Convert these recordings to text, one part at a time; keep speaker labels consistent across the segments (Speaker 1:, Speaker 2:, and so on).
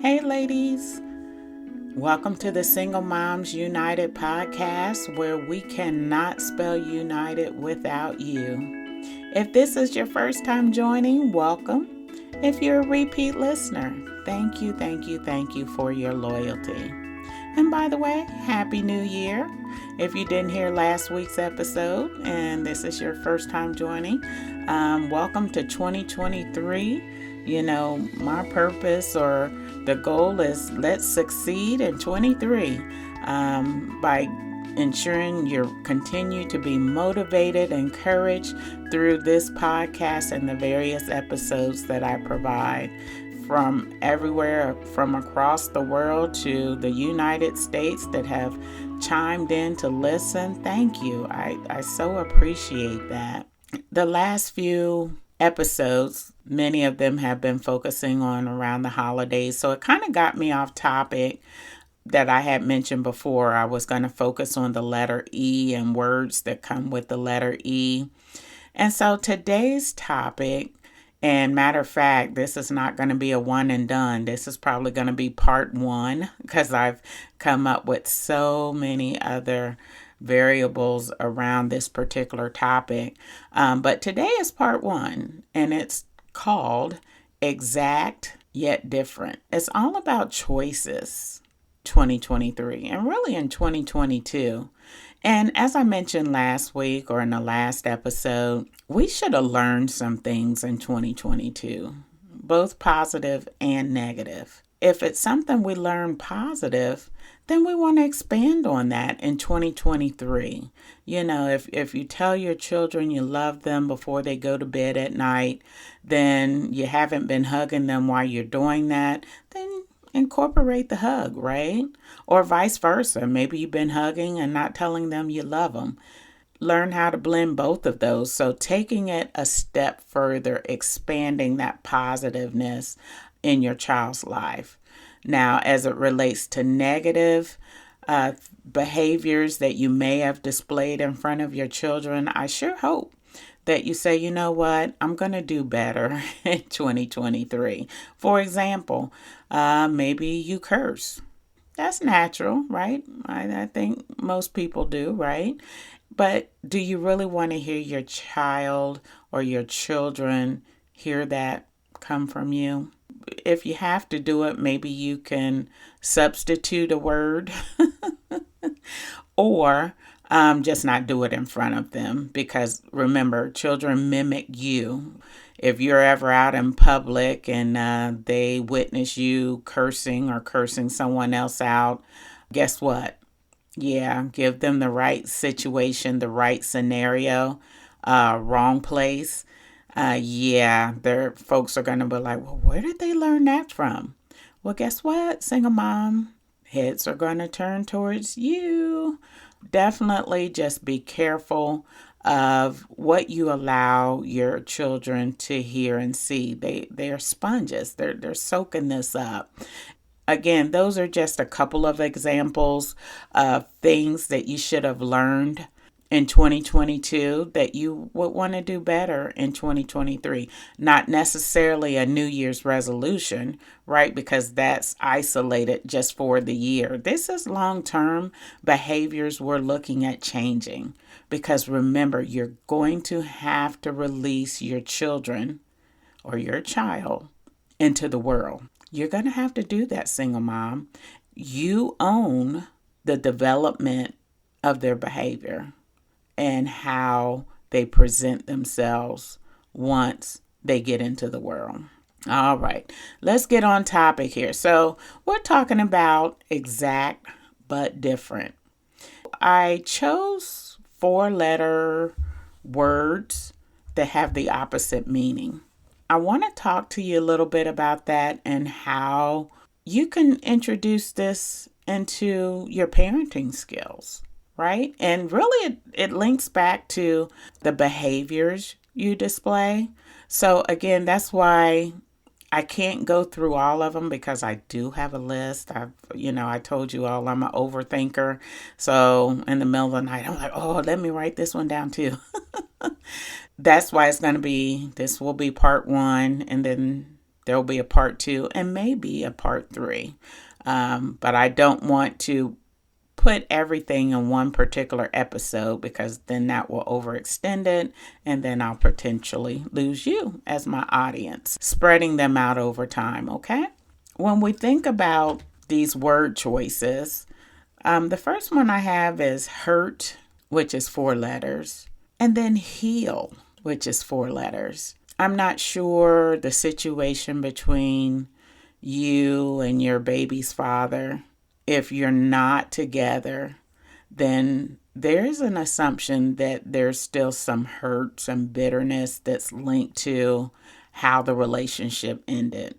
Speaker 1: Hey, ladies. Welcome to the Single Moms United podcast, where we cannot spell united without you. If this is your first time joining, welcome. If you're a repeat listener, thank you for your loyalty. And by the way, Happy New Year. If you didn't hear last week's episode and this is your first time joining, welcome to 2023. My purpose or the goal is let's succeed in 23 by ensuring you continue to be motivated, encouraged through this podcast and the various episodes that I provide from everywhere, from across the world to the United States that have chimed in to listen. Thank you. I so appreciate that. The last few episodes, many of them have been focusing on around the holidays. So it kind of got me off topic that I had mentioned before. I was going to focus on the letter E and words that come with the letter E. And so today's topic, and matter of fact, this is not going to be a one and done. This is probably going to be part one because I've come up with so many other variables around this particular topic. But today is part one, and it's called Exact Yet Different. It's all about choices, 2023, and really in 2022. And as I mentioned last week or in the last episode, we should have learned some things in 2022, both positive and negative. If it's something we learn positive, then we want to expand on that in 2023. If you tell your children you love them before they go to bed at night, then you haven't been hugging them while you're doing that, then incorporate the hug, right? Or vice versa. Maybe you've been hugging and not telling them you love them. Learn how to blend both of those. So taking it a step further, expanding that positiveness in your child's life. Now, as it relates to negative behaviors that you may have displayed in front of your children, I sure hope that you say, you know what, I'm going to do better in 2023. For example, maybe you curse. That's natural, right? I think most people do, right? But do you really want to hear your child or your children hear that come from you? If you have to do it, maybe you can substitute a word or just not do it in front of them, because remember, children mimic you. If you're ever out in public and they witness you cursing or cursing someone else out, guess what? Yeah, give them the right situation, the right scenario, wrong place. Their folks are going to be like, well, where did they learn that from? Well, guess what, single mom? Heads are going to turn towards you. Definitely just be careful of what you allow your children to hear and see. They are sponges. They're soaking this up. Again, those are just a couple of examples of things that you should have learned in 2022 that you would want to do better in 2023. Not necessarily a New Year's resolution, right? Because that's isolated just for the year. This is long-term behaviors we're looking at changing. Because remember, you're going to have to release your children or your child into the world. You're going to have to do that, single mom. You own the development of their behavior and how they present themselves once they get into the world. All right, let's get on topic here. So we're talking about exact but different. I chose 4-letter words that have the opposite meaning. I want to talk to you a little bit about that and how you can introduce this into your parenting skills. Right? And really, it links back to the behaviors you display. So again, that's why I can't go through all of them because I do have a list. I told you all I'm an overthinker. So in the middle of the night, I'm like, oh, let me write this one down too. That's why this will be part one. And then There'll be a part 2 and maybe a part 3. But I don't want to put everything in one particular episode because then that will overextend it and then I'll potentially lose you as my audience. Spreading them out over time, okay? When we think about these word choices, the first one I have is hurt, which is 4 letters, and then heal, which is 4 letters. I'm not sure the situation between you and your baby's father. If you're not together, then there's an assumption that there's still some hurt, some bitterness that's linked to how the relationship ended.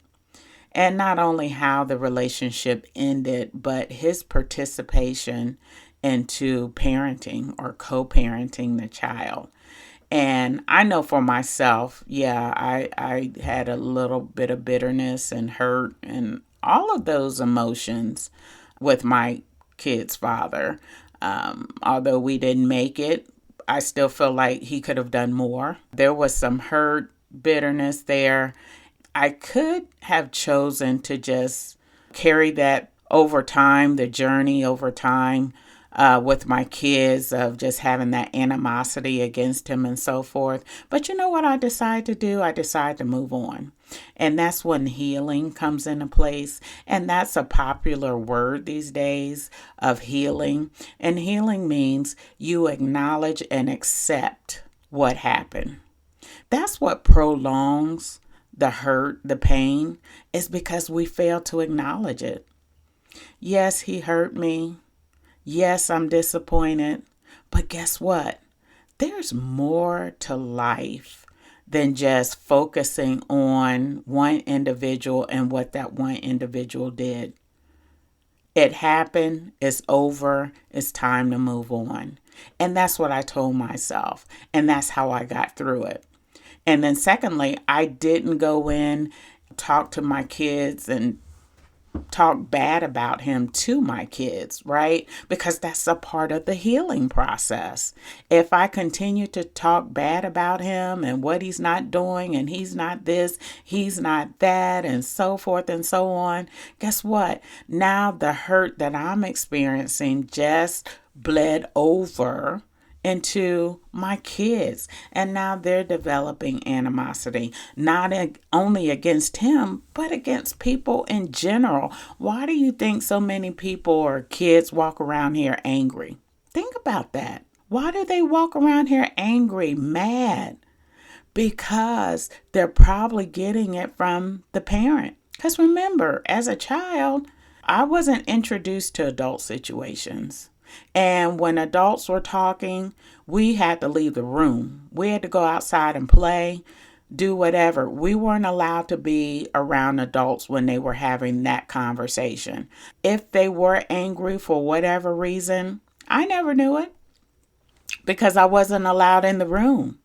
Speaker 1: And not only how the relationship ended, but his participation into parenting or co-parenting the child. And I know for myself, I had a little bit of bitterness and hurt and all of those emotions with my kid's father. Although we didn't make it, I still feel like he could have done more. There was some hurt, bitterness there. I could have chosen to just carry that over time, the journey over time, with my kids of just having that animosity against him and so forth. But you know what I decided to do? I decided to move on. And that's when healing comes into place. And that's a popular word these days, of healing. And healing means you acknowledge and accept what happened. That's what prolongs the hurt, the pain, is because we fail to acknowledge it. Yes, he hurt me. Yes, I'm disappointed. But guess what? There's more to life than just focusing on one individual and what that one individual did. It happened. It's over. It's time to move on. And that's what I told myself. And that's how I got through it. And then secondly, I didn't go in, talk to my kids and talk bad about him to my kids, right? Because that's a part of the healing process. If I continue to talk bad about him and what he's not doing and he's not this, he's not that, and so forth and so on, guess what? Now the hurt that I'm experiencing just bled over into my kids. And now they're developing animosity, not only against him, but against people in general. Why do you think so many people or kids walk around here angry? Think about that. Why do they walk around here angry, mad? Because they're probably getting it from the parent. Because remember, as a child, I wasn't introduced to adult situations. And when adults were talking, we had to leave the room. We had to go outside and play, do whatever. We weren't allowed to be around adults when they were having that conversation. If they were angry for whatever reason, I never knew it because I wasn't allowed in the room.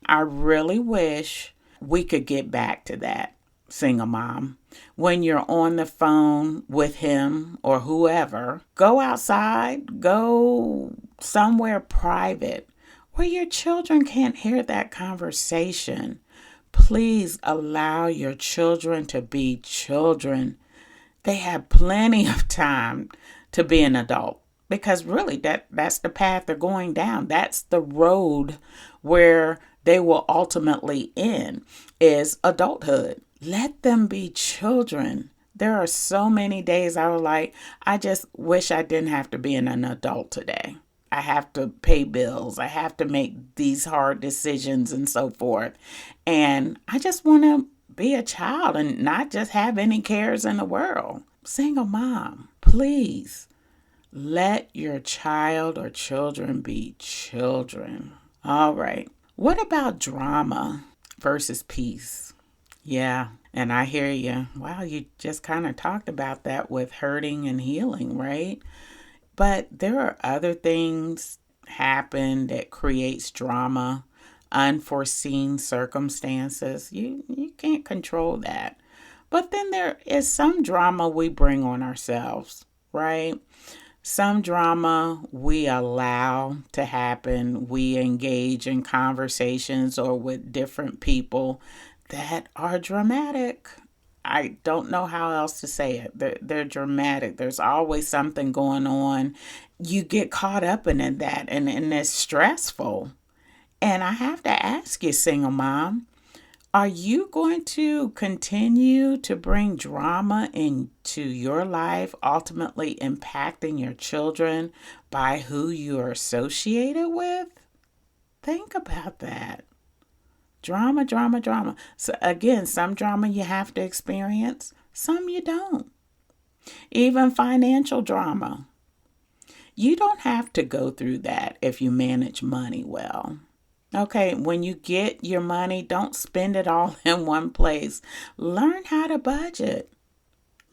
Speaker 1: I really wish we could get back to that, single mom. When you're on the phone with him or whoever, go outside, go somewhere private where your children can't hear that conversation. Please allow your children to be children. They have plenty of time to be an adult because really that's the path they're going down. That's the road where they will ultimately end, is adulthood. Let them be children. There are so many days I was like, I just wish I didn't have to be an adult today. I have to pay bills. I have to make these hard decisions and so forth. And I just want to be a child and not just have any cares in the world. Single mom, please let your child or children be children. All right. What about drama versus peace? Yeah, and I hear you. Wow, you just kind of talked about that with hurting and healing, right? But there are other things happen that creates drama, unforeseen circumstances. You can't control that. But then there is some drama we bring on ourselves, right? Some drama we allow to happen. We engage in conversations or with different people that are dramatic. I don't know how else to say it. They're dramatic. There's always something going on. You get caught up in that, and it's stressful. And I have to ask you, single mom, are you going to continue to bring drama into your life, ultimately impacting your children by who you're associated with? Think about that. Drama, drama, drama. So, again, some drama you have to experience, some you don't. Even financial drama. You don't have to go through that if you manage money well. Okay, when you get your money, don't spend it all in one place. Learn how to budget.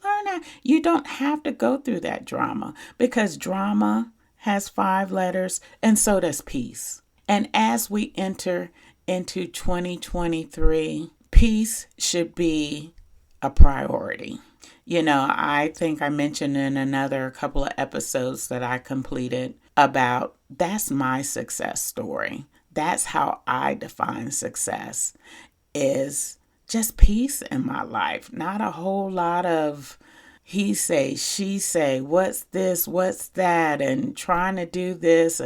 Speaker 1: Learn how. You don't have to go through that drama, because drama has 5 letters and so does peace. And as we enter into 2023, peace should be a priority. I think I mentioned in another couple of episodes that I completed about that's my success story. That's how I define success, is just peace in my life. Not a whole lot of he say, she say, what's this, what's that, and trying to do this.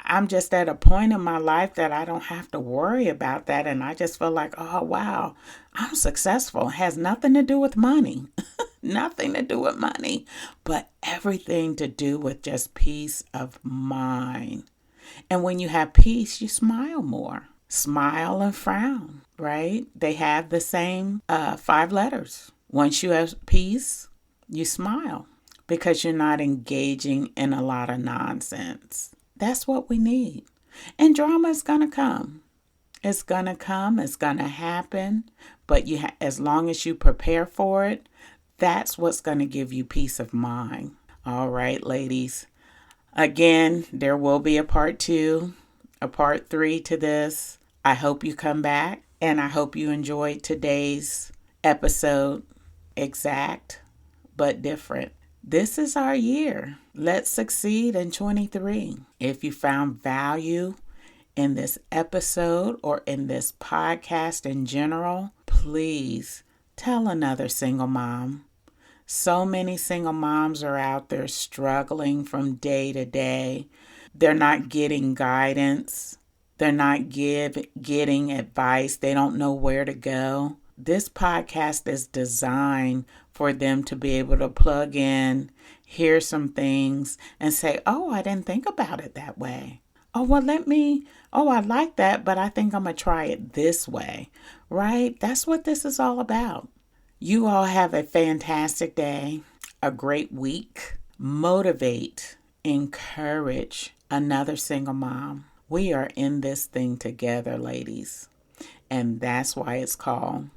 Speaker 1: I'm just at a point in my life that I don't have to worry about that. And I just feel like, oh, wow, I'm successful. It has nothing to do with money. Nothing to do with money, but everything to do with just peace of mind. And when you have peace, you smile more. Smile and frown, right? They have the same 5 letters. Once you have peace, you smile because you're not engaging in a lot of nonsense. That's what we need. And drama is going to come. It's going to come. It's going to happen. But as long as you prepare for it, that's what's going to give you peace of mind. All right, ladies. Again, there will be a part 2, a part 3 to this. I hope you come back, and I hope you enjoyed today's episode. Exact, but different. This is our year. Let's succeed in 23. If you found value in this episode or in this podcast in general, please tell another single mom. So many single moms are out there struggling from day to day. They're not getting guidance. They're not getting advice. They don't know where to go. This podcast is designed for them to be able to plug in, hear some things, and say, oh, I didn't think about it that way. Oh, well, I like that, but I think I'm going to try it this way, right? That's what this is all about. You all have a fantastic day, a great week. Motivate, encourage another single mom. We are in this thing together, ladies. And that's why it's called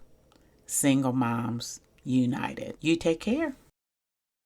Speaker 1: Single Moms United. You take care.